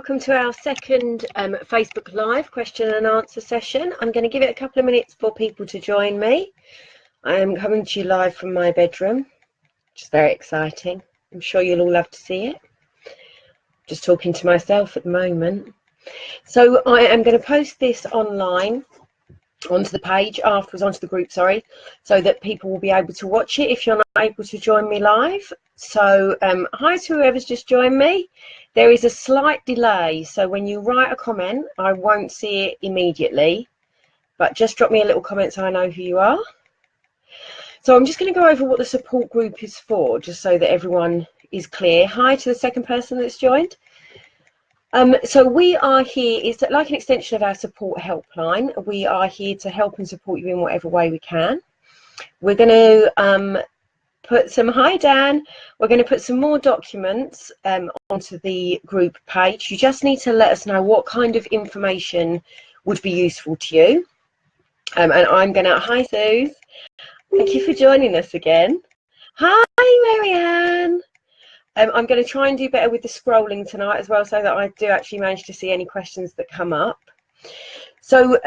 welcome to our second Facebook Live question and answer session. I'm going to give it a couple of minutes for people to join me. I am coming to you live from my bedroom, which is very exciting. I'm sure you'll all love to see it. Just talking to myself at the moment. So I am going to post this online onto the page afterwards, onto the group, sorry, so that people will be able to watch it if you're not able to join me live. So hi to whoever's just joined me. There is a slight delay, so when you write a comment, I won't see it immediately, but just drop me a little comment so I know who you are. So I'm just going to go over what the support group is for, just so that everyone is clear. Hi to the second person that's joined. So we are here, it's like an extension of our support helpline. We are here to help and support you in whatever way we can. We're going to put some, hi Dan, we're going to put some more documents onto the group page. You just need to let us know what kind of information would be useful to you. And I'm going to, hi Suze, thank you for joining us again. Hi Marianne. I'm going to try and do better with the scrolling tonight as well, so that I do actually manage to see any questions that come up. So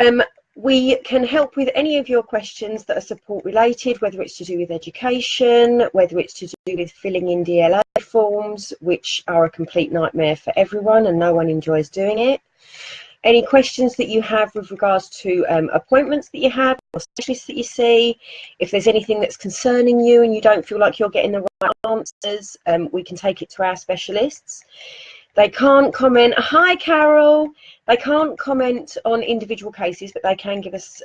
we can help with any of your questions that are support related, whether it's to do with education, whether it's to do with filling in DLA forms, which are a complete nightmare for everyone and no one enjoys doing it. Any questions that you have with regards to appointments that you have or specialists that you see, if there's anything that's concerning you and you don't feel like you're getting the right answers, we can take it to our specialists. They can't comment, hi Carol, they can't comment on individual cases, but they can give us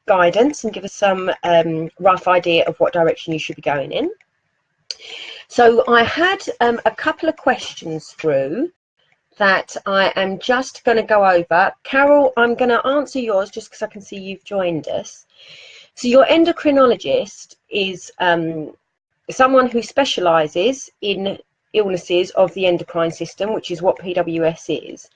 guidance and give us some rough idea of what direction you should be going in. So I had a couple of questions through that I am just going to go over. Carol, I'm going to answer yours just because I can see you've joined us. So your endocrinologist is someone who specialises in illnesses of the endocrine system, which is what PWS is.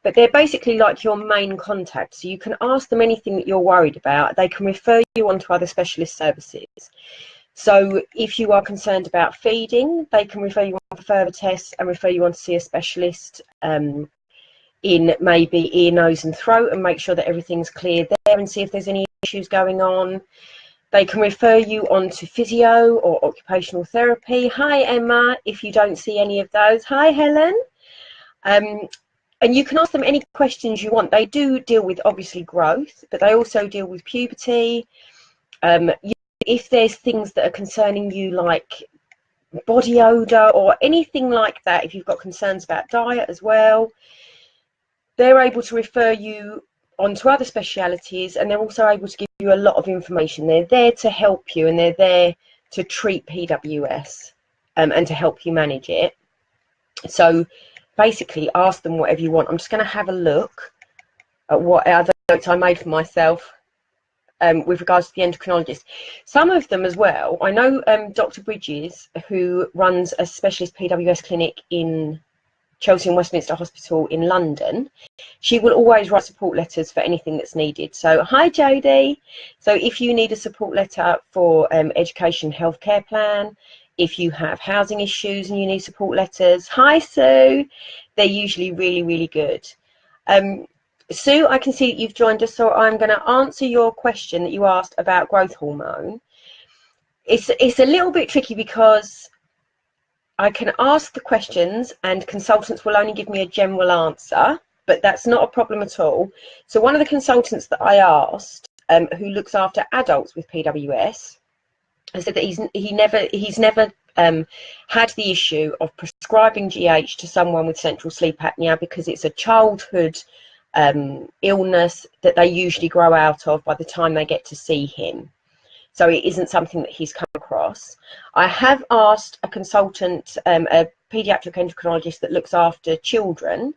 But they're basically like your main contact. So you can ask them anything that you're worried about. They can refer you on to other specialist services. So if you are concerned about feeding, they can refer you on for further tests and refer you on to see a specialist in maybe ear, nose and throat, and make sure that everything's clear there and see if there's any issues going on. They can refer you on to physio or occupational therapy. Hi Emma, if you don't see any of those. Hi Helen. And you can ask them any questions you want. They do deal with obviously growth, but they also deal with puberty. If there's things that are concerning you like body odour or anything like that, if you've got concerns about diet as well, they're able to refer you onto other specialities, and they're also able to give you a lot of information. They're there to help you, and they're there to treat PWS and to help you manage it. So basically ask them whatever you want. I'm just going to have a look at what other notes I made for myself with regards to the endocrinologist. Some of them as well, I know Dr. Bridges, who runs a specialist PWS clinic in Chelsea and Westminster Hospital in London, she will always write support letters for anything that's needed. So hi Jodie. So if you need a support letter for education healthcare plan, if you have housing issues and you need support letters, hi Sue, they're usually really good. Sue, I can see that you've joined us, so I'm going to answer your question that you asked about growth hormone. It's a little bit tricky because I can ask the questions and consultants will only give me a general answer, but that's not a problem at all. So one of the consultants that I asked, who looks after adults with PWS, I said that he's never had the issue of prescribing GH to someone with central sleep apnea because it's a childhood illness that they usually grow out of by the time they get to see him. So it isn't something that he's come across. I have asked a consultant, a paediatric endocrinologist that looks after children,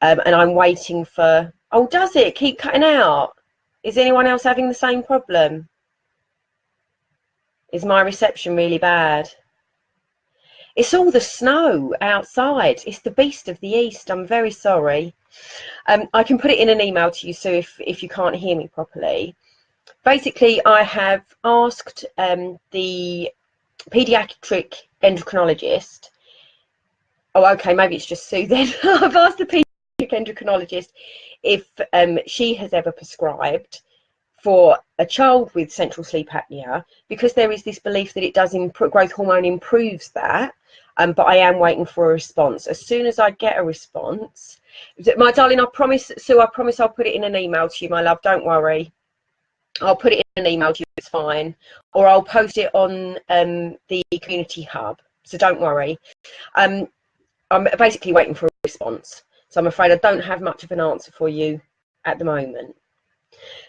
and I'm waiting for, oh, does it keep cutting out? Is anyone else having the same problem? Is my reception really bad? It's all the snow outside. It's the beast of the east. I'm very sorry. I can put it in an email to you, so if you can't hear me properly. Basically, I have asked the paediatric endocrinologist. Oh, okay, maybe it's just Sue then. I've asked the endocrinologist if she has ever prescribed for a child with central sleep apnea, because there is this belief that it does growth hormone improves that. But I am waiting for a response. As soon as I get a response, my darling, I promise, Sue, I promise I'll put it in an email to you, my love. Don't worry. I'll put it in an email to you. It's fine. Or I'll post it on the community hub. So don't worry. I'm basically waiting for a response. So I'm afraid I don't have much of an answer for you at the moment.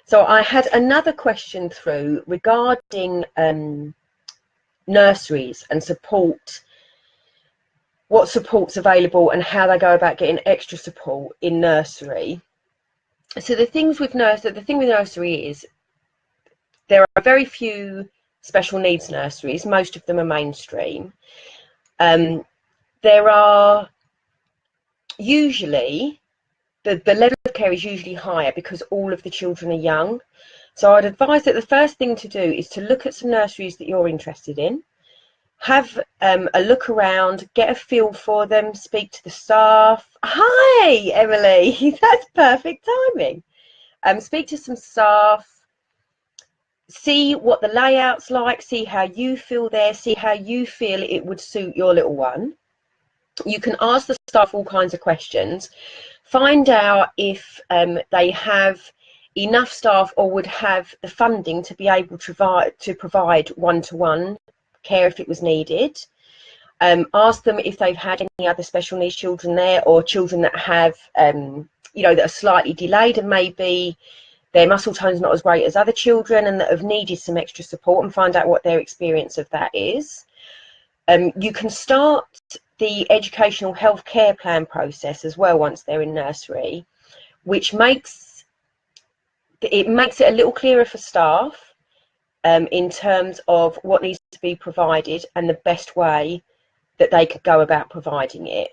So I had another question through regarding nurseries and support, what support's available and how they go about getting extra support in nursery. So the thing with nursery is there are very few special needs nurseries. Most of them are mainstream. There are usually, the level of care is usually higher because all of the children are young. So I'd advise that the first thing to do is to look at some nurseries that you're interested in, have a look around, get a feel for them, speak to the staff. Hi, Emily, that's perfect timing. Speak to some staff, see what the layout's like, see how you feel there, see how you feel it would suit your little one. You can ask the staff all kinds of questions, find out if they have enough staff or would have the funding to be able to provide one-to-one care if it was needed. Ask them if they've had any other special needs children there, or children that have, that are slightly delayed and maybe their muscle tone's not as great as other children and that have needed some extra support, and find out what their experience of that is. You can start the educational health care plan process as well once they're in nursery, which makes it a little clearer for staff in terms of what needs to be provided and the best way that they could go about providing it.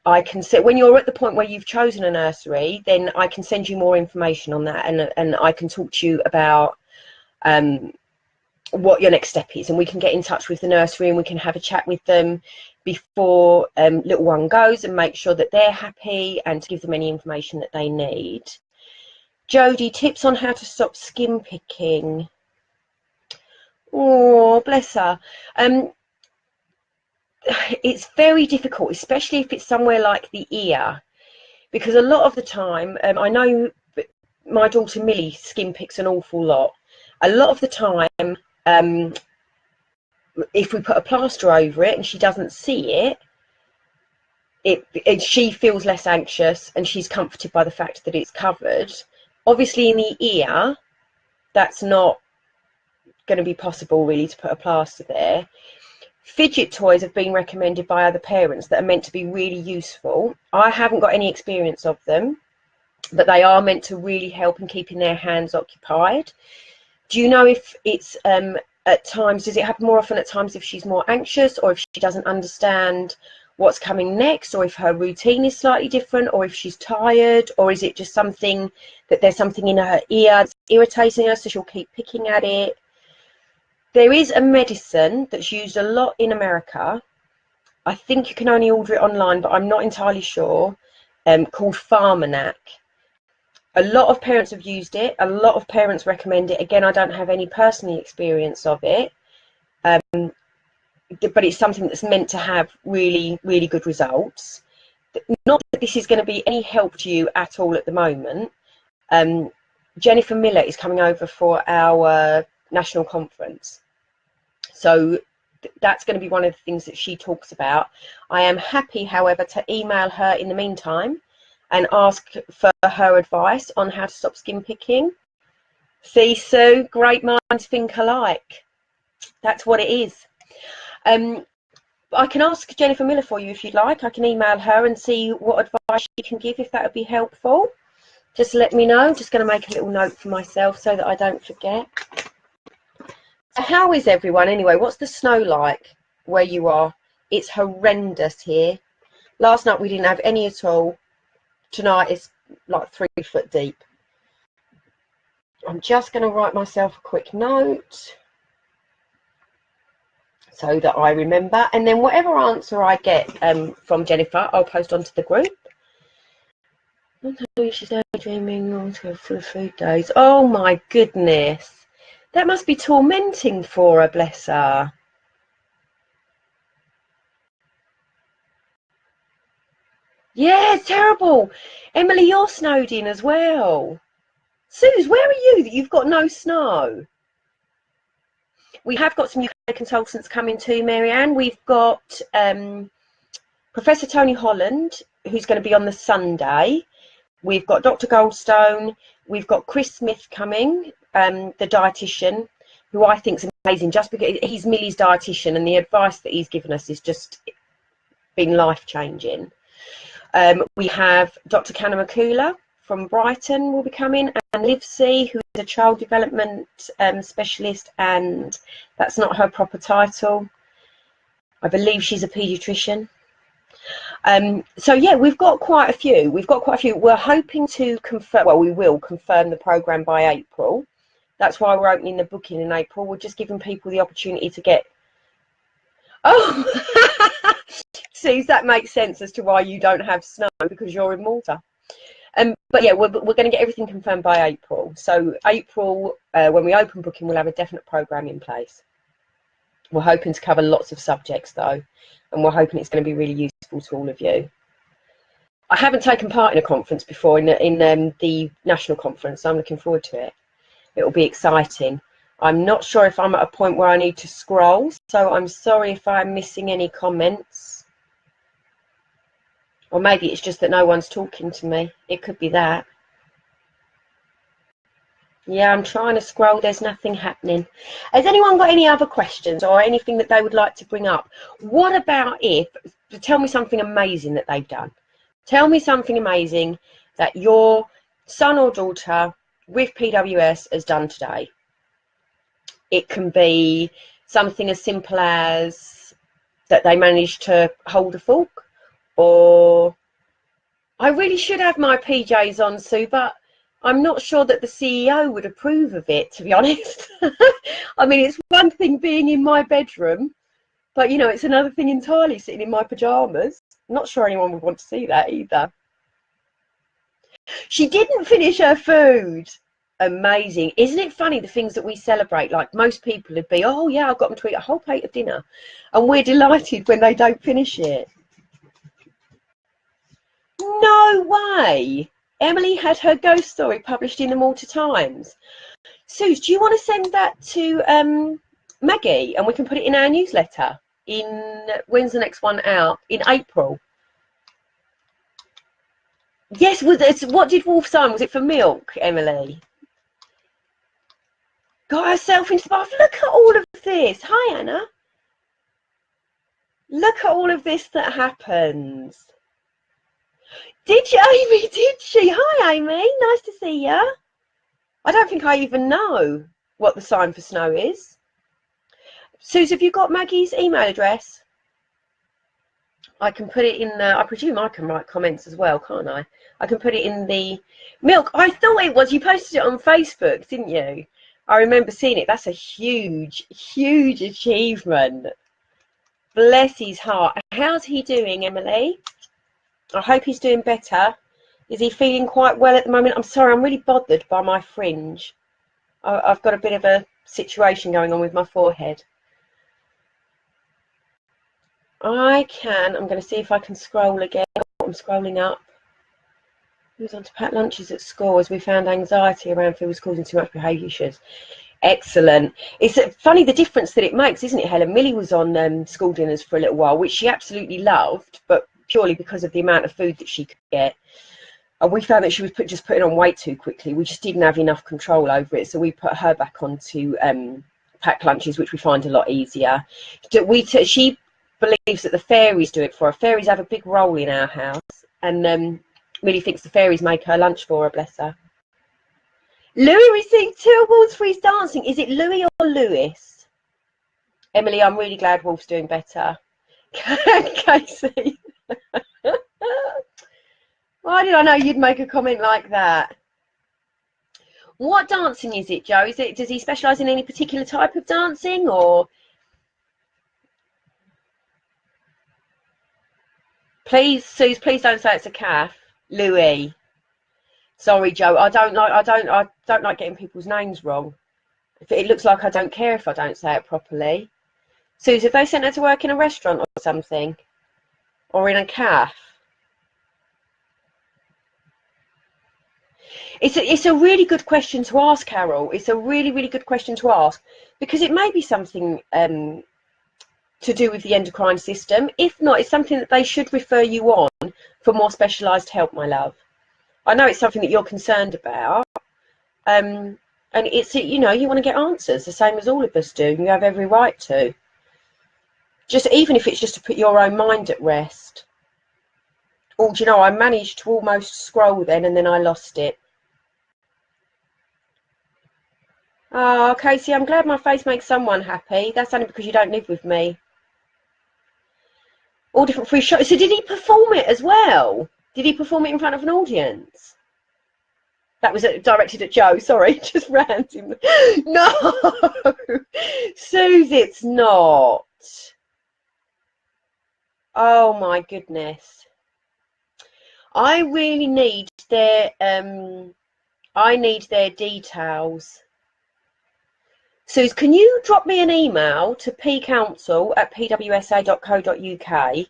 I can say when you're at the point where you've chosen a nursery, then I can send you more information on that, and I can talk to you about what your next step is, and we can get in touch with the nursery and we can have a chat with them before little one goes and make sure that they're happy and to give them any information that they need. Jodie, tips on how to stop skin picking. Oh, bless her. It's very difficult, especially if it's somewhere like the ear, because a lot of the time, I know my daughter Millie skin picks an awful lot. A lot of the time, if we put a plaster over it and she doesn't see it, she feels less anxious and she's comforted by the fact that it's covered. Obviously in the ear, that's not going to be possible really to put a plaster there. Fidget toys have been recommended by other parents that are meant to be really useful. I haven't got any experience of them, but they are meant to really help in keeping their hands occupied. Do you know if it's at times, does it happen more often at times if she's more anxious, or if she doesn't understand what's coming next, or if her routine is slightly different, or if she's tired, or is it just something that there's something in her ear that's irritating her so she'll keep picking at it? There is a medicine that's used a lot in America. I think you can only order it online, but I'm not entirely sure, called Pharmanac. A lot of parents have used it. A lot of parents recommend it. Again, I don't have any personal experience of it, but it's something that's meant to have really, really good results. Not that this is going to be any help to you at all at the moment. Jennifer Miller is coming over for our national conference. So that's going to be one of the things that she talks about. I am happy, however, to email her in the meantime and ask for her advice on how to stop skin picking. See, Sue, great minds think alike. That's what it is. I can ask Jennifer Miller for you if you'd like. I can email her and see what advice she can give, if that would be helpful. Just let me know. I'm just going to make a little note for myself so that I don't forget. So how is everyone anyway? What's the snow like where you are? It's horrendous here. Last night we didn't have any at all. Tonight it's like 3 foot deep. I'm just going to write myself a quick note so that I remember, and then whatever answer I get from Jennifer, I'll post onto the group. She's now dreaming on to for food days. Oh my goodness. That must be tormenting for her, bless her. Yeah, it's terrible. Emily, you're snowed in as well. Suze, where are you that you've got no snow? We have got some UK consultants coming too, Marianne. We've got Professor Tony Holland, who's going to be on the Sunday. We've got Dr. Goldstone. We've got Chris Smith coming, the dietitian, who I think is amazing, just because he's Millie's dietitian, and the advice that he's given us has just been life-changing. We have Dr. Kanamakula from Brighton will be coming, and Livesey, who is a child development specialist, and that's not her proper title. I believe she's a paediatrician. So yeah, we've got quite a few. We're hoping to confirm, well, we will confirm the programme by April. That's why we're opening the booking in April. We're just giving people the opportunity to get... Oh, see, that makes sense as to why you don't have snow, because you're in Malta. But yeah, we're going to get everything confirmed by April. So April, when we open booking, we'll have a definite programme in place. We're hoping to cover lots of subjects though, and we're hoping it's going to be really useful to all of you. I haven't taken part in a conference before, in the national conference, so I'm looking forward to it. It'll be exciting. I'm not sure if I'm at a point where I need to scroll, so I'm sorry if I'm missing any comments. Or maybe it's just that no one's talking to me. It could be that. Yeah, I'm trying to scroll. There's nothing happening. Has anyone got any other questions or anything that they would like to bring up? What about if, tell me something amazing that they've done. Tell me something amazing that your son or daughter with PWS has done today. It can be something as simple as that they managed to hold a fork, or I really should have my PJs on, Sue, but I'm not sure that the CEO would approve of it, to be honest. I mean, it's one thing being in my bedroom, but, you know, it's another thing entirely sitting in my pyjamas. I'm not sure anyone would want to see that either. She didn't finish her food. Amazing. Isn't it funny, the things that we celebrate? Like, most people would be, oh, yeah, I've got them to eat a whole plate of dinner. And we're delighted when they don't finish it. No way. Emily had her ghost story published in the Malta Times. Suze, do you want to send that to Maggie, and we can put it in our newsletter? When's the next one out? In April. Yes, what did Wolf sign? Was it for milk, Emily? Got herself into the bath. Look at all of this. Hi, Anna. Look at all of this that happens. Did you, Amy? Did she? Hi, Amy. Nice to see you. I don't think I even know what the sign for snow is. Suze, have you got Maggie's email address? I can put it in the, I presume I can write comments as well, can't I? I can put it in the milk. I thought it was, you posted it on Facebook, didn't you? I remember seeing it. That's a huge, huge achievement. Bless his heart. How's he doing, Emily? I hope he's doing better. Is he feeling quite well at the moment? I'm sorry, I'm really bothered by my fringe. I've got a bit of a situation going on with my forehead. I'm going to see if I can scroll again. I'm scrolling up. Who's on to pack lunches at school as we found anxiety around food was causing too much behaviour issues. Excellent. It's funny the difference that it makes, isn't it, Helen? Millie was on school dinners for a little while, which she absolutely loved, but purely because of the amount of food that she could get. And we found that she was just putting on weight too quickly. We just didn't have enough control over it, so we put her back onto pack lunches, which we find a lot easier. She believes that the fairies do it for her. Fairies have a big role in our house, and Millie thinks the fairies make her lunch for her, bless her. Louis received 2 awards for his dancing. Is it Louis or Lewis? Emily, I'm really glad Wolf's doing better. Casey. Why did I know you'd make a comment like that? What dancing is it, Joe? Does he specialise in any particular type of dancing, or? Please, Suze, please don't say it's a calf. Louis. Sorry, Joe. I don't like getting people's names wrong. It looks like I don't care if I don't say it properly. Suze, have they sent her to work in a restaurant or something? Or in a cafe? It's a really good question to ask, Carol. It's a really, really good question to ask, because it may be something to do with the endocrine system. If not, it's something that they should refer you on for more specialised help, my love. I know it's something that you're concerned about. And it's, you know, you want to get answers the same as all of us do. You have every right to. Just even if it's just to put your own mind at rest. Oh, do you know, I managed to almost scroll then and then I lost it. Oh, Casey, I'm glad my face makes someone happy. That's only because you don't live with me. All different free shows. So did he perform it as well? Did he perform it in front of an audience? That was directed at Joe. Sorry, just random. No, Suze, it's not. Oh my goodness. I really need their details. Suze, can you drop me an email to pcouncil@pwsa.co.uk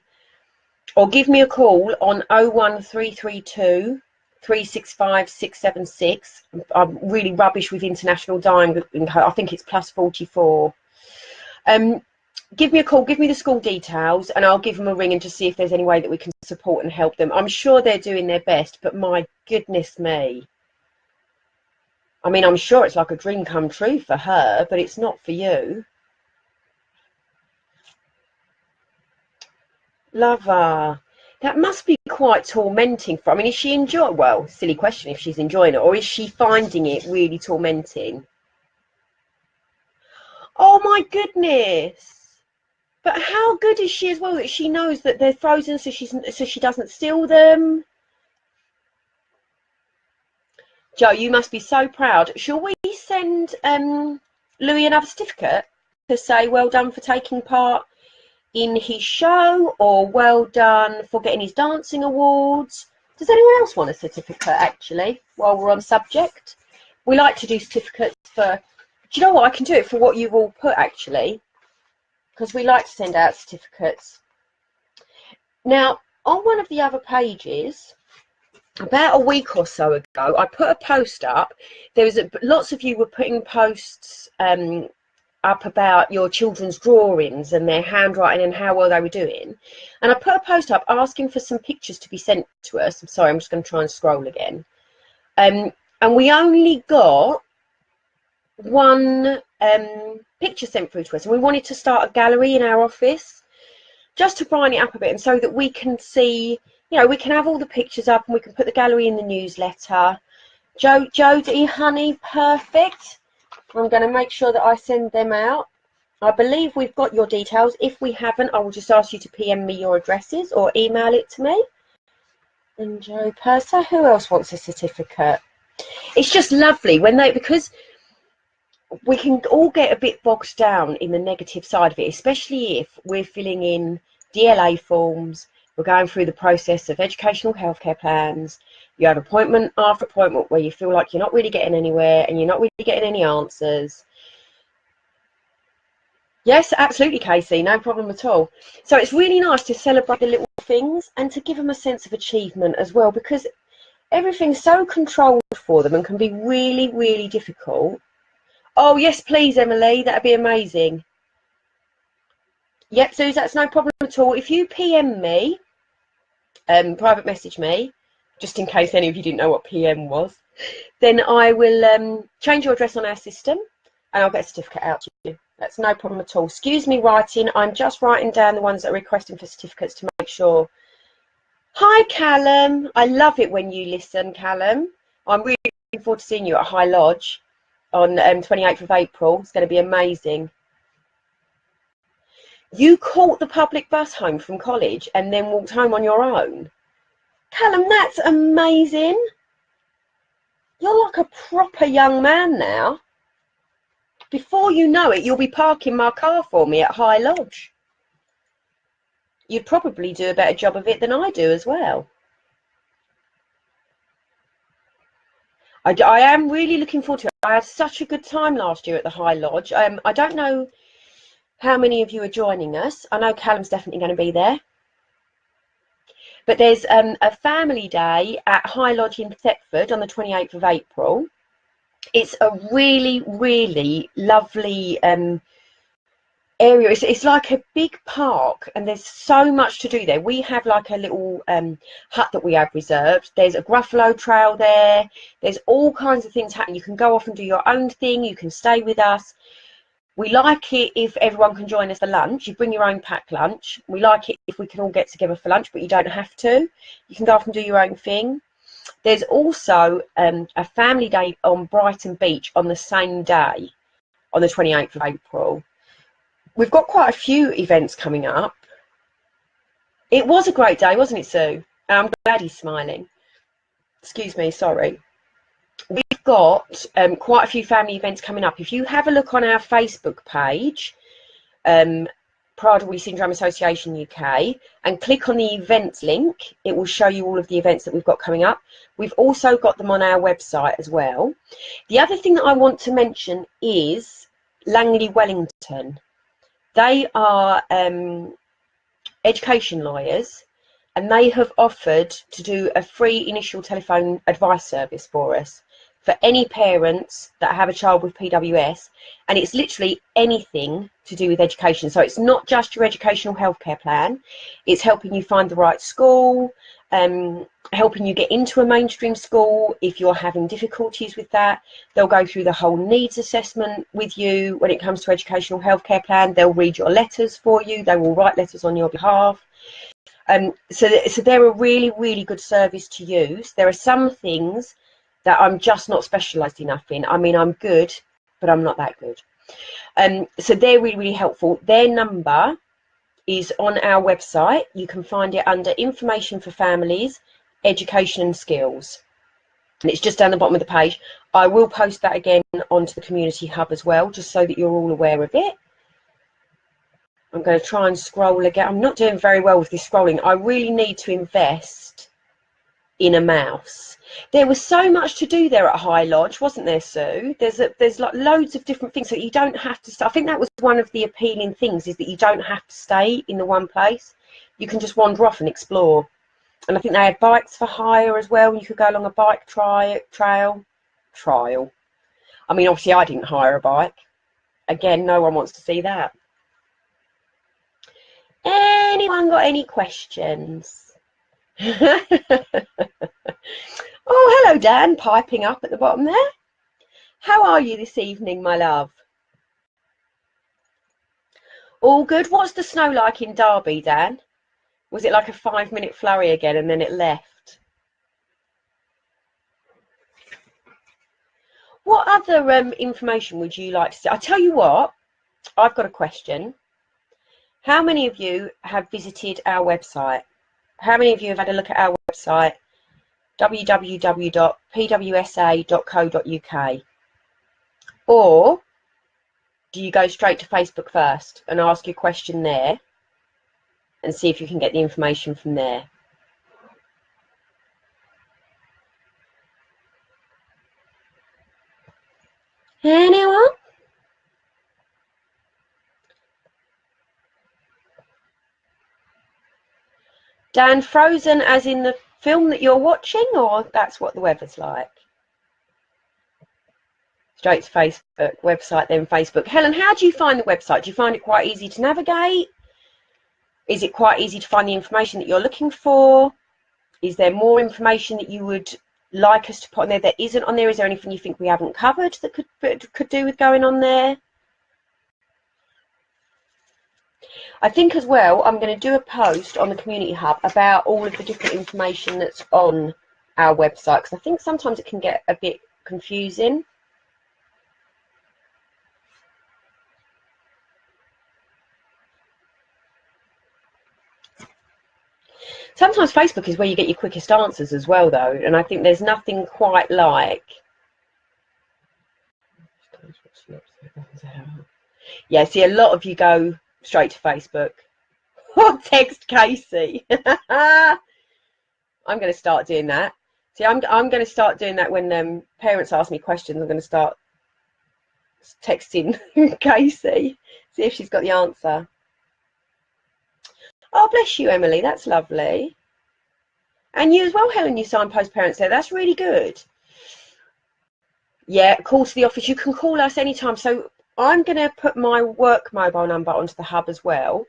or give me a call on 01332 365 676. I'm really rubbish with international dialing code. I think it's +44. Give me a call, give me the school details, and I'll give them a ring and just see if there's any way that we can support and help them. I'm sure they're doing their best, but my goodness me. I mean, I'm sure it's like a dream come true for her, but it's not for you. Lover. That must be quite tormenting for, I mean, is she enjoying, well, silly question if she's enjoying it, or is she finding it really tormenting? Oh my goodness. But how good is she as well that she knows that they're frozen so she doesn't steal them? Joe, you must be so proud. Shall we send Louis another certificate to say well done for taking part in his show, or well done for getting his dancing awards? Does anyone else want a certificate, actually, while we're on subject? We like to do certificates for, do you know what, I can do it for what you've all put, actually, because we like to send out certificates. Now, on one of the other pages, about a week or so ago, I put a post up. There was lots of you were putting posts up about your children's drawings and their handwriting and how well they were doing. And I put a post up asking for some pictures to be sent to us. I'm sorry, I'm just going to try and scroll again. And we only got one picture sent through to us. And we wanted to start a gallery in our office just to brighten it up a bit, and so that we can see, you know, we can have all the pictures up and we can put the gallery in the newsletter. Jodie, honey, perfect. I'm going to make sure that I send them out. I believe we've got your details. If we haven't, I will just ask you to PM me your addresses or email it to me. And Joe Purser, who else wants a certificate? It's just lovely when because we can all get a bit bogged down in the negative side of it, especially if we're filling in DLA forms, we're going through the process of educational healthcare plans, you have appointment after appointment where you feel like you're not really getting anywhere and you're not really getting any answers. Yes, absolutely, Casey, no problem at all. So it's really nice to celebrate the little things and to give them a sense of achievement as well, because everything's so controlled for them and can be really, really difficult. Oh, yes, please, Emily, that'd be amazing. Yep, Suze, that's no problem at all. If you PM me, private message me, just in case any of you didn't know what PM was, then I will change your address on our system and I'll get a certificate out to you. That's no problem at all. Excuse me writing, I'm just writing down the ones that are requesting for certificates to make sure. Hi, Callum. I love it when you listen, Callum. I'm really looking forward to seeing you at High Lodge on 28th of April. It's going to be amazing. You caught the public bus home from college and then walked home on your own. Callum, that's amazing. You're like a proper young man now. Before you know it, you'll be parking my car for me at High Lodge. You'd probably do a better job of it than I do as well. I am really looking forward to it. I had such a good time last year at the High Lodge. I don't know how many of you are joining us. I know Callum's definitely going to be there. But there's a family day at High Lodge in Thetford on the 28th of April. It's a really, really lovely area. It's like a big park, and there's so much to do there. We have like a little hut that we have reserved. There's a Gruffalo trail there. There's all kinds of things happening. You can go off and do your own thing. You can stay with us. We like it if everyone can join us for lunch. You bring your own packed lunch. We like it if we can all get together for lunch, but you don't have to. You can go off and do your own thing. There's also a family day on Brighton Beach on the same day, on the 28th of April. We've got quite a few events coming up. It was a great day, wasn't it, Sue? I'm glad he's smiling. Excuse me, sorry. We've got quite a few family events coming up. If you have a look on our Facebook page, Prader-Willi Syndrome Association UK, and click on the events link, it will show you all of the events that we've got coming up. We've also got them on our website as well. The other thing that I want to mention is Langley Wellington. They are education lawyers, and they have offered to do a free initial telephone advice service for us for any parents that have a child with PWS, and it's literally anything to do with education. So it's not just your educational healthcare plan, it's helping you find the right school, helping you get into a mainstream school if you're having difficulties with that. They'll go through the whole needs assessment with you when it comes to educational healthcare plan. They'll read your letters for you. They will write letters on your behalf. So they're a really, really good service to use. There are some things that I'm just not specialised enough in. I mean, I'm good, but I'm not that good. So they're really, really helpful. Their number is on our website. You can find it under Information for Families, Education and Skills. And it's just down the bottom of the page. I will post that again onto the Community Hub as well, just so that you're all aware of it. I'm going to try and scroll again. I'm not doing very well with this scrolling. I really need to invest in a mouse. There was so much to do there at High Lodge, wasn't there, Sue? There's like loads of different things, so you don't have to. I think that was one of the appealing things, is that you don't have to stay in the one place. You can just wander off and explore. And I think they had bikes for hire as well. You could go along a bike trail. I mean, obviously I didn't hire a bike. Again, no one wants to see that. Anyone got any questions? Oh, hello, Dan, piping up at the bottom there. How are you this evening, my love? All good. What's the snow like in Derby, Dan? Was it like a 5-minute flurry again and then it left? What other information would you like to see? I tell you what, I've got a question. How many of you have visited our website? How many of you have had a look at our website, www.pwsa.co.uk? Or do you go straight to Facebook first and ask your question there and see if you can get the information from there? Anyone? Dan, frozen as in the film that you're watching, or that's what the weather's like? Straight to Facebook, website, then Facebook. Helen, how do you find the website? Do you find it quite easy to navigate? Is it quite easy to find the information that you're looking for? Is there more information that you would like us to put on there that isn't on there? Is there anything you think we haven't covered that could do with going on there? I think as well, I'm going to do a post on the Community Hub about all of the different information that's on our website, because I think sometimes it can get a bit confusing. Sometimes Facebook is where you get your quickest answers as well, though, and I think there's nothing quite like... Yeah, see, a lot of you go straight to Facebook. Or text Casey. I'm going to start doing that. See, I'm going to start doing that when parents ask me questions. I'm going to start texting Casey, see if she's got the answer. Oh, bless you, Emily. That's lovely. And you as well, Helen. You signpost parents there. That's really good. Yeah, call to the office. You can call us anytime. So I'm going to put my work mobile number onto the hub as well.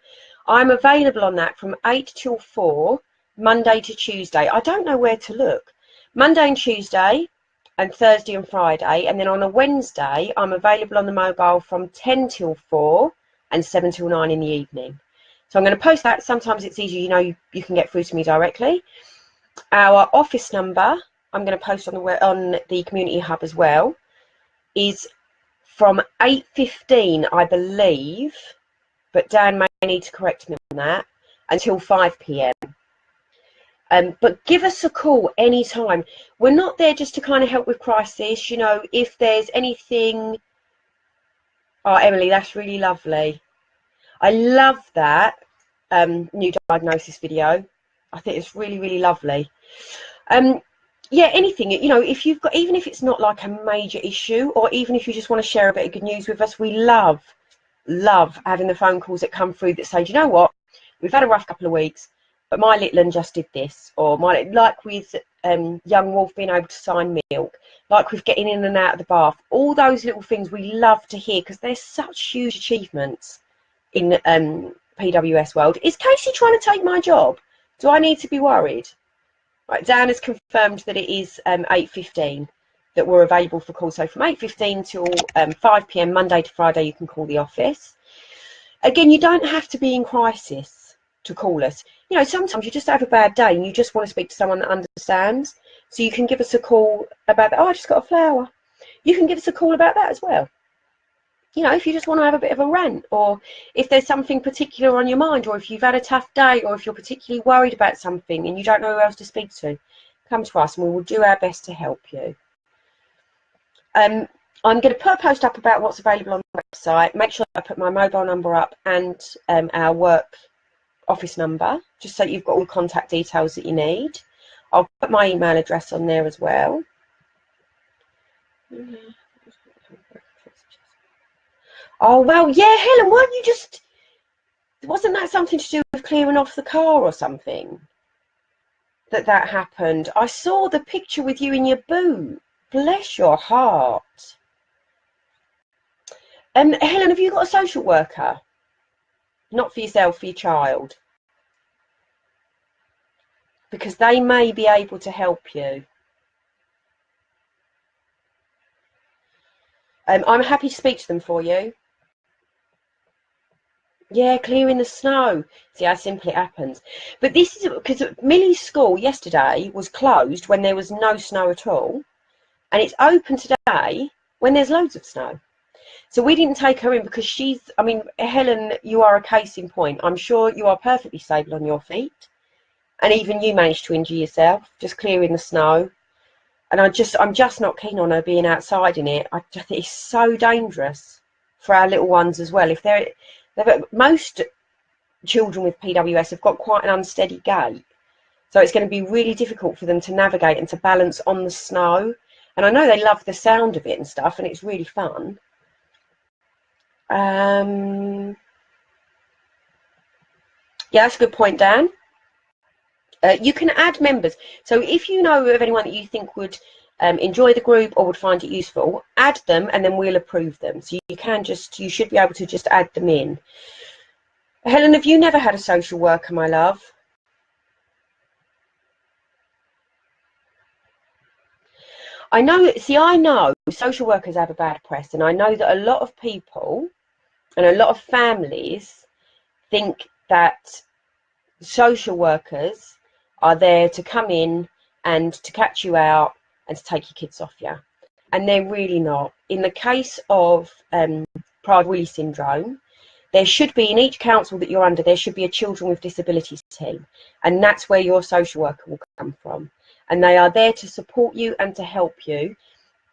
I'm available on that from 8 till 4, Monday to Tuesday. I don't know where to look. Monday and Tuesday and Thursday and Friday. And then on a Wednesday, I'm available on the mobile from 10 till 4 and 7 till 9 in the evening. So I'm going to post that. Sometimes it's easier, you know, you can get through to me directly. Our office number, I'm going to post on the community hub as well, is from 8:15, I believe, but Dan may need to correct me on that, until 5 p.m. But give us a call anytime. We're not there just to kind of help with crisis. You know, if there's anything... Oh, Emily, that's really lovely. I love that new diagnosis video. I think it's really, really lovely. Yeah, anything, you know, if you've got, even if it's not like a major issue, or even if you just want to share a bit of good news with us, we love having the phone calls that come through that say, do you know what, we've had a rough couple of weeks, but my little one just did this, or like with young Wolf being able to sign milk, like with getting in and out of the bath, all those little things we love to hear, because they're such huge achievements in PWS world. Is Casey trying to take my job? Do I need to be worried? Right, Dan has confirmed that it is 8:15 that we're available for calls. So from 8:15 till 5 p.m. Monday to Friday, you can call the office. Again, you don't have to be in crisis to call us. You know, sometimes you just have a bad day and you just want to speak to someone that understands. So you can give us a call about that. Oh, I just got a flower. You can give us a call about that as well. You know, if you just want to have a bit of a rant, or if there's something particular on your mind, or if you've had a tough day, or if you're particularly worried about something and you don't know who else to speak to, come to us and we will do our best to help you. I'm going to put a post up about what's available on the website. Make sure I put my mobile number up and our work office number, just so you've got all the contact details that you need. I'll put my email address on there as well. Oh, well, yeah, Helen, weren't you just... Wasn't that something to do with clearing off the car or something? That happened. I saw the picture with you in your boot. Bless your heart. Helen, have you got a social worker? Not for yourself, for your child. Because they may be able to help you. I'm happy to speak to them for you. Yeah, clearing the snow. See how simple it happens. But this is because Millie's school yesterday was closed when there was no snow at all. And it's open today when there's loads of snow. So we didn't take her in because she's, I mean, Helen, you are a case in point. I'm sure you are perfectly stable on your feet. And even you managed to injure yourself, just clearing the snow. And I'm just not keen on her being outside in it. I just think it's so dangerous for our little ones as well. If most children with PWS have got quite an unsteady gait. So it's going to be really difficult for them to navigate and to balance on the snow. And I know they love the sound of it and stuff, and it's really fun. Yeah, that's a good point, Dan. You can add members. So if you know of anyone that you think would enjoy the group or would find it useful, add them and then we'll approve them. So you should be able to just add them in. Helen, have you never had a social worker, my love? I know social workers have a bad press, and I know that a lot of people and a lot of families think that social workers are there to come in and to catch you out and to take your kids off you. And they're really not. In the case of Prader-Willi syndrome, there should be, in each council that you're under, there should be a children with disabilities team. And that's where your social worker will come from. And they are there to support you and to help you.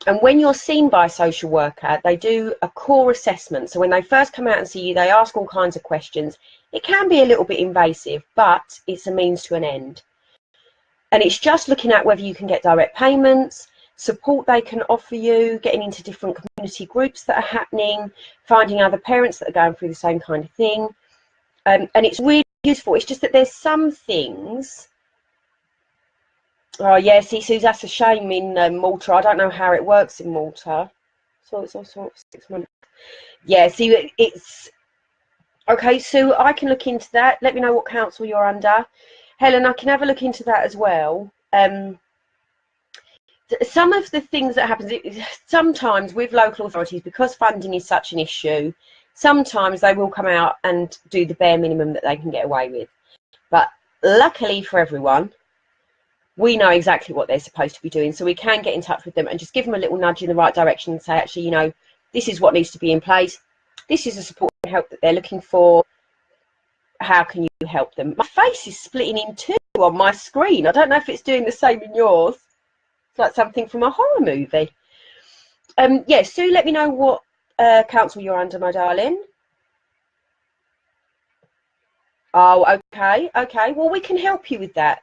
And when you're seen by a social worker, they do a core assessment. So when they first come out and see you, they ask all kinds of questions. It can be a little bit invasive, but it's a means to an end. And it's just looking at whether you can get direct payments, support they can offer you, getting into different community groups that are happening, finding other parents that are going through the same kind of thing. And it's really useful. It's just that there's some things. Oh yeah, see, Sue, that's a shame in Malta. I don't know how it works in Malta. So it's also 6 months. Yeah, see, it's okay. So I can look into that. Let me know what council you're under. Helen, I can have a look into that as well. Some of the things that happens sometimes with local authorities, because funding is such an issue, sometimes they will come out and do the bare minimum that they can get away with. But luckily for everyone, we know exactly what they're supposed to be doing, so we can get in touch with them and just give them a little nudge in the right direction and say, actually, you know, this is what needs to be in place. This is the support and help that they're looking for. How can you help them? My face is splitting in two on my screen. I don't know if it's doing the same in yours. It's like something from a horror movie. Yeah, Sue, let me know what council you're under, my darling. Oh, okay. Well, we can help you with that.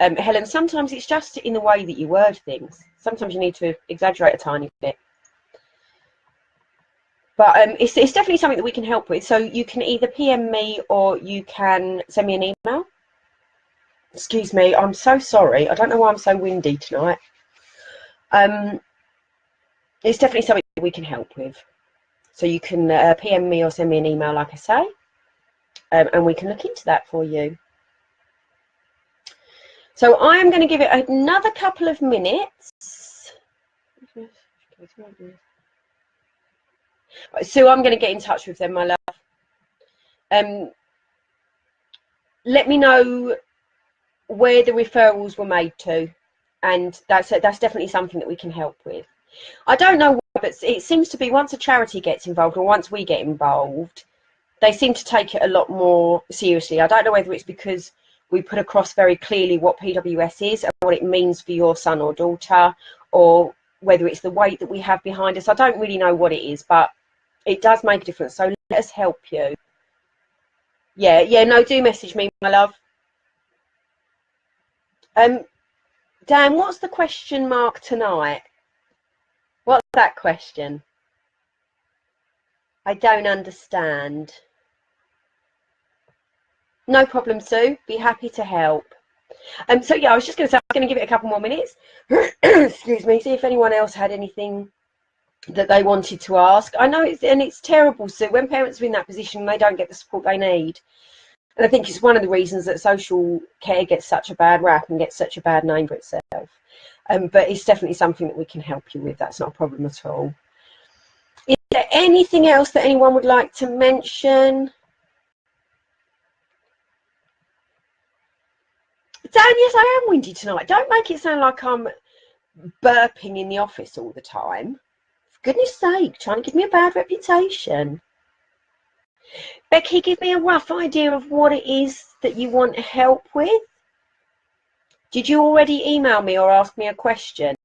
Helen, sometimes it's just in the way that you word things. Sometimes you need to exaggerate a tiny bit. But it's definitely something that we can help with. So you can either PM me or you can send me an email. Excuse me, I'm so sorry. I don't know why I'm so windy tonight. It's definitely something that we can help with. So you can PM me or send me an email, like I say, and we can look into that for you. So I am going to give it another couple of minutes. So I'm going to get in touch with them, my love. Let me know where the referrals were made to, and that's definitely something that we can help with. I don't know why, but it seems to be once a charity gets involved or once we get involved, they seem to take it a lot more seriously. I don't know whether it's because we put across very clearly what PWS is and what it means for your son or daughter, or whether it's the weight that we have behind us. I don't really know what it is, but it does make a difference. So let us help you. Yeah, no, do message me, my love. Dan, what's the question mark tonight? What's that question? I don't understand. No problem, Sue. Be happy to help. So yeah, I was just going to say, I'm going to give it a couple more minutes. Excuse me. See if anyone else had anything that they wanted to ask. I know it's terrible, Sue, when parents are in that position and they don't get the support they need. And I think it's one of the reasons that social care gets such a bad rap and gets such a bad name for itself. But it's definitely something that we can help you with. That's not a problem at all. Is there anything else that anyone would like to mention? Dan, yes, I am windy tonight. Don't make it sound like I'm burping in the office all the time. For goodness sake, trying to give me a bad reputation. Becky, give me a rough idea of what it is that you want help with. Did you already email me or ask me a question?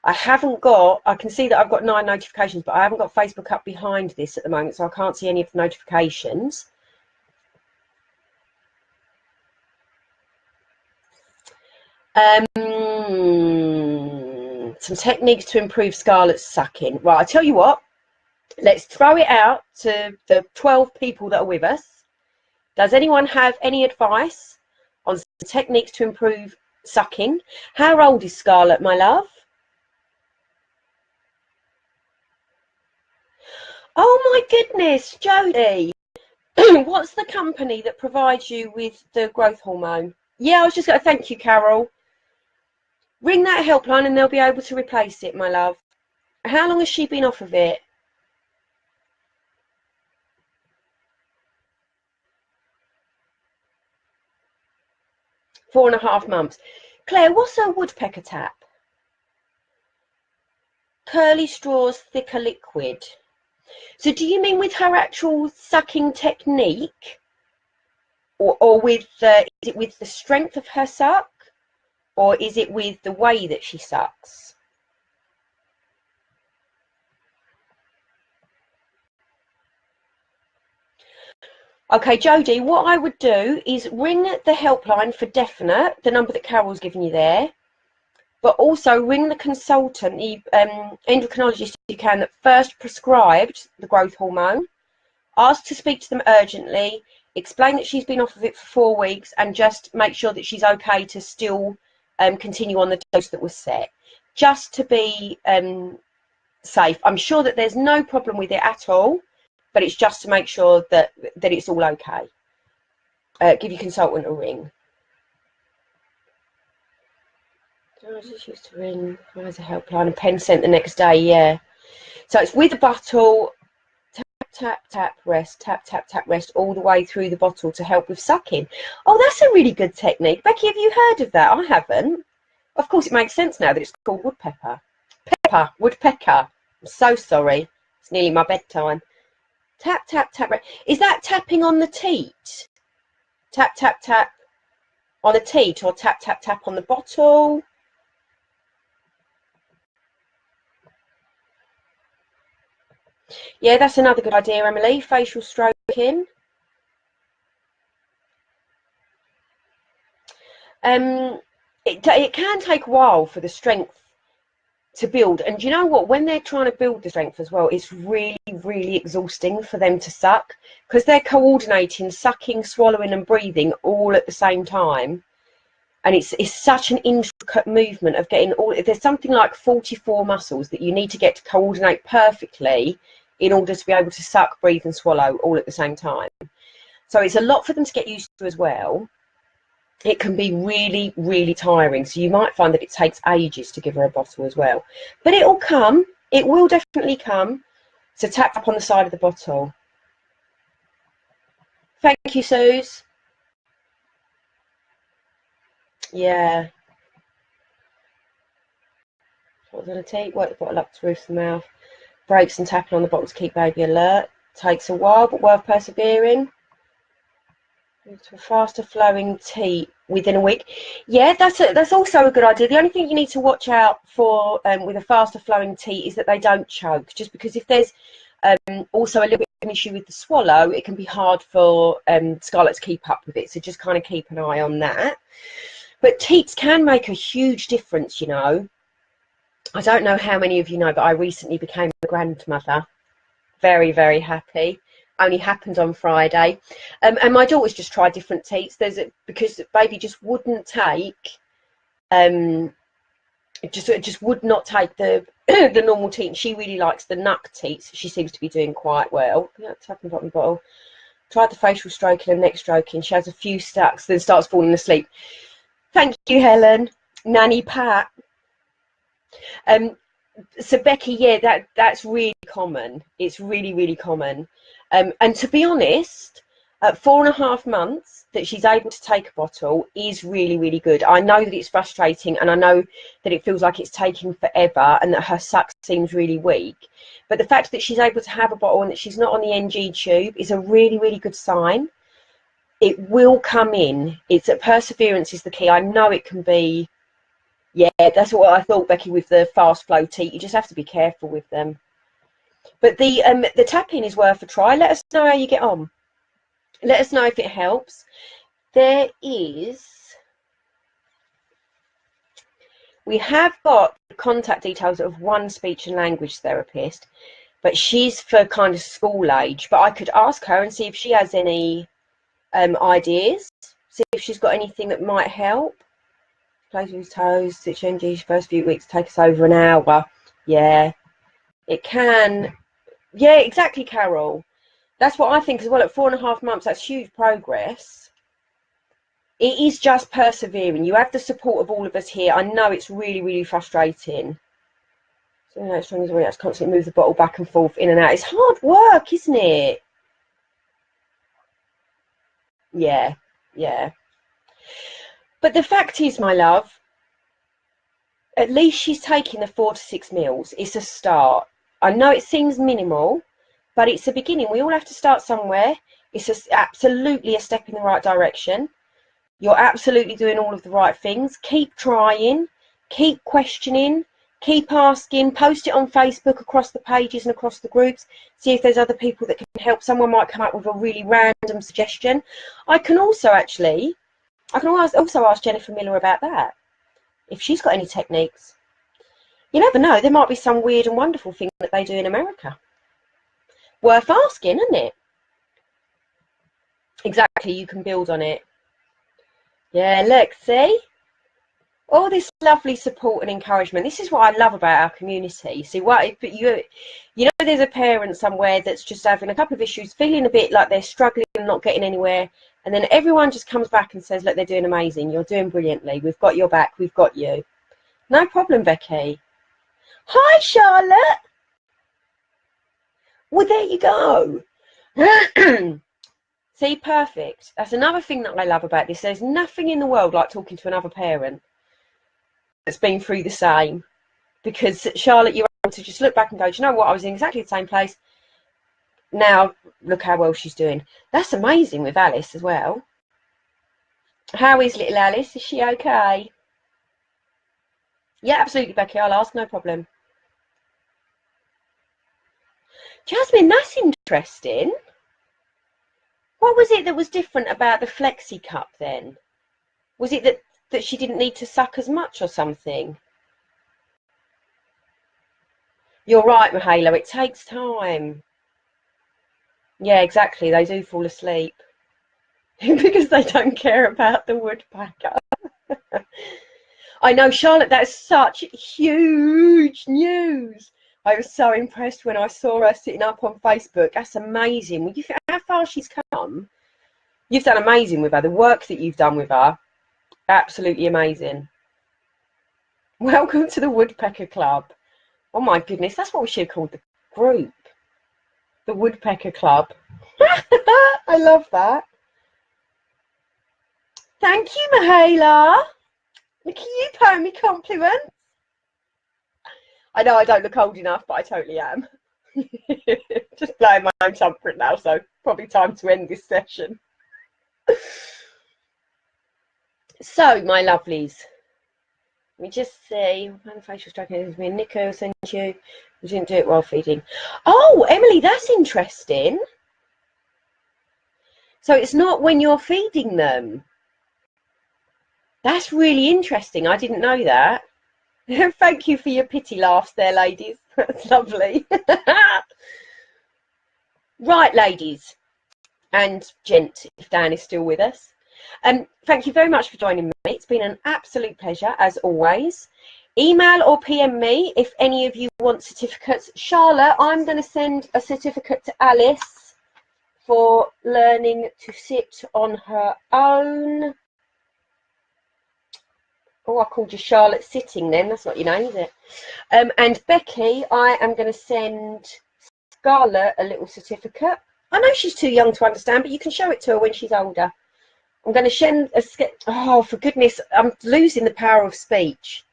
I can see that I've got 9 notifications, but I haven't got Facebook up behind this at the moment, so I can't see any of the notifications. Some techniques to improve Scarlett's sucking. Right, I tell you what, let's throw it out to the 12 people that are with us. Does anyone have any advice on techniques to improve sucking? How old is Scarlett, my love? Oh my goodness, Jodie. What's the company that provides you with the growth hormone? Yeah, I was just going to thank you, Carol. Ring that helpline and they'll be able to replace it, my love. How long has she been off of it? 4.5 months. Claire, what's her woodpecker tap? Curly straws, thicker liquid. So do you mean with her actual sucking technique? Or with is it with the strength of her suck? Or is it with the way that she sucks? Okay, Jodie, what I would do is ring the helpline for definite, the number that Carol's given you there, but also ring the consultant, the endocrinologist if you can, that first prescribed the growth hormone. Ask to speak to them urgently, explain that she's been off of it for 4 weeks, and just make sure that she's okay to still continue on the dose that was set, just to be safe. I'm sure that there's no problem with it at all, but it's just to make sure that it's all okay. Give your consultant a ring. I just used to ring. There's a helpline, a pen sent the next day. Yeah. So it's with a bottle. Tap, tap, rest, tap, tap, tap, rest, all the way through the bottle to help with sucking. Oh, that's a really good technique. Becky, have you heard of that? I haven't. Of course, it makes sense now that it's called woodpecker. Woodpecker. I'm so sorry. It's nearly my bedtime. Tap, tap, tap. Is that tapping on the teat? Tap, tap, tap on the teat, or tap, tap, tap on the bottle? Yeah, that's another good idea, Emily. Facial stroking. It can take a while for the strength to build, and you know what, when they're trying to build the strength as well, it's really, really exhausting for them to suck, because they're coordinating sucking, swallowing and breathing all at the same time, and it's such an intricate movement of getting all. There's something like 44 muscles that you need to get to coordinate perfectly in order to be able to suck, breathe and swallow all at the same time. So it's a lot for them to get used to as well. It can be really, really tiring. So you might find that it takes ages to give her a bottle as well. But it will come. It will definitely come. So tap up on the side of the bottle. Thank you, Suze. Yeah. What was on the teat? Work the bottle up to the roof of the mouth. Breaks and tapping on the bottle to keep baby alert. Takes a while, but worth persevering. To a faster flowing teat within a week. Yeah, that's also a good idea. The only thing you need to watch out for with a faster flowing teat is that they don't choke. Just because if there's also a little bit of an issue with the swallow, it can be hard for Scarlett to keep up with it. So just kind of keep an eye on that. But teats can make a huge difference, you know. I don't know how many of you know, but I recently became a grandmother. Very, very happy. Only happened on Friday, and my daughter's just tried different teats. Because baby just wouldn't take, just would not take the the normal teat. She really likes the nuck teats. She seems to be doing quite well. Yeah, tapping bottom bottle. Tried the facial stroking and neck stroking. She has a few stacks, then starts falling asleep. Thank you, Helen. Nanny Pat. So Becky, yeah, that's really common. It's really, really common. And to be honest, at 4.5 months that she's able to take a bottle is really, really good. I know that it's frustrating, and I know that it feels like it's taking forever and that her suck seems really weak. But the fact that she's able to have a bottle and that she's not on the NG tube is a really, really good sign. It will come in. It's perseverance is the key. I know it can be. Yeah, that's what I thought, Becky, with the fast flow teat. You just have to be careful with them. But the tapping is worth a try. Let us know how you get on. Let us know if it helps. We have got contact details of one speech and language therapist, but she's for kind of school age. But I could ask her and see if she has any ideas, see if she's got anything that might help. Plays with his toes, stitch NG, first few weeks take us over an hour. Yeah, it can. Yeah, exactly, Carol. That's what I think as well. At 4.5 months, that's huge progress. It is just persevering. You have the support of all of us here. I know it's really, really frustrating. So you know, it's strong as well. You have to constantly move the bottle back and forth, in and out. It's hard work, isn't it? Yeah, yeah. But the fact is, my love, at least she's taking the 4 to 6 meals. It's a start. I know it seems minimal, but it's a beginning. We all have to start somewhere. It's absolutely a step in the right direction. You're absolutely doing all of the right things. Keep trying, keep questioning, Keep asking, post it on Facebook across the pages and across the groups. See if there's other people that can help. Someone might come up with a really random suggestion. I can also ask Jennifer Miller about that, if she's got any techniques. You never know, there might be some weird and wonderful thing that they do in America. Worth asking, isn't it? Exactly, you can build on it. Yeah, look, see? All this lovely support and encouragement. This is what I love about our community. See, you know, there's a parent somewhere that's just having a couple of issues, feeling a bit like they're struggling and not getting anywhere, and then everyone just comes back and says, look, they're doing amazing. You're doing brilliantly. We've got your back. We've got you. No problem, Becky. Hi, Charlotte. Well, there you go. See, perfect. That's another thing that I love about this. There's nothing in the world like talking to another parent that's been through the same, because Charlotte, you're able to just look back and go, do you know what, I was in exactly the same place, now look how well she's doing. That's amazing with Alice as well. How is little Alice? Is she okay? Yeah, absolutely, Becky, I'll ask, no problem. Jasmine, that's interesting. What was it that was different about the Flexi Cup then? Was it that she didn't need to suck as much or something? You're right, Mahalo, it takes time. Yeah, exactly, they do fall asleep. Because they don't care about the woodpecker. I know, Charlotte, that's such huge news. I was so impressed when I saw her sitting up on Facebook. That's amazing. Well, how far she's come. You've done amazing with her. The work that you've done with her, absolutely amazing. Welcome to the Woodpecker Club. Oh my goodness, that's what we should have called the group. The Woodpecker Club. I love that. Thank you, Mahela. Look at you paying me compliments. I know I don't look old enough, but I totally am. Just blowing my own trumpet now, so probably time to end this session. So, my lovelies, let me just see. Facial striking is me. Nico sent you. You didn't do it while feeding. Oh, Emily, that's interesting. So it's not when you're feeding them. That's really interesting. I didn't know that. Thank you for your pity laughs there, ladies. That's lovely. Right, ladies and gent, if Dan is still with us. Thank you very much for joining me. It's been an absolute pleasure, as always. Email or PM me if any of you want certificates. Charlotte, I'm going to send a certificate to Alice for learning to sit on her own. Oh, I called you Charlotte Sitting then. That's not your name, is it? And Becky, I am going to send Scarlett a little certificate. I know she's too young to understand, but you can show it to her when she's older. I'm going to send a... Oh, for goodness, I'm losing the power of speech.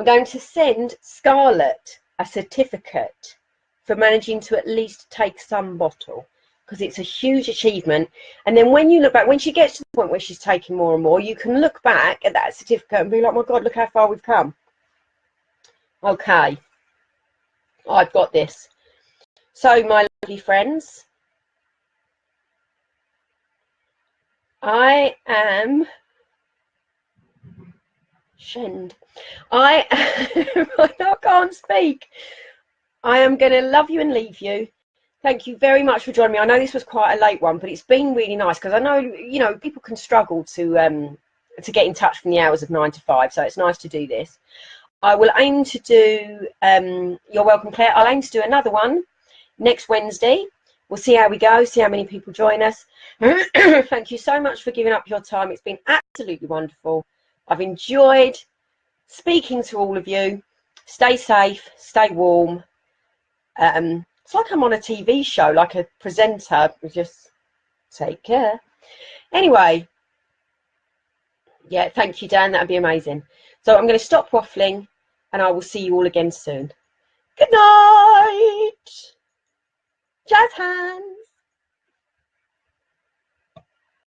I'm going to send Scarlett a certificate for managing to at least take some bottle, because it's a huge achievement. And then when you look back, when she gets to the point where she's taking more and more, you can look back at that certificate and be like, my God, look how far we've come. Okay, I've got this. So, my lovely friends, I am Shend. I can't speak. I am going to love you and leave you. Thank you very much for joining me. I know this was quite a late one, but it's been really nice, because I know, you know, people can struggle to get in touch from the hours of 9 to 5, so it's nice to do this. I will aim to do, you're welcome, Claire. I'll aim to do another one next Wednesday. We'll see how we go, see how many people join us. Thank you so much for giving up your time. It's been absolutely wonderful. I've enjoyed speaking to all of you. Stay safe, stay warm. It's like I'm on a TV show, like a presenter. Just take care. Anyway, yeah, thank you, Dan. That'd be amazing. So I'm going to stop waffling, and I will see you all again soon. Good night. Jazz hands.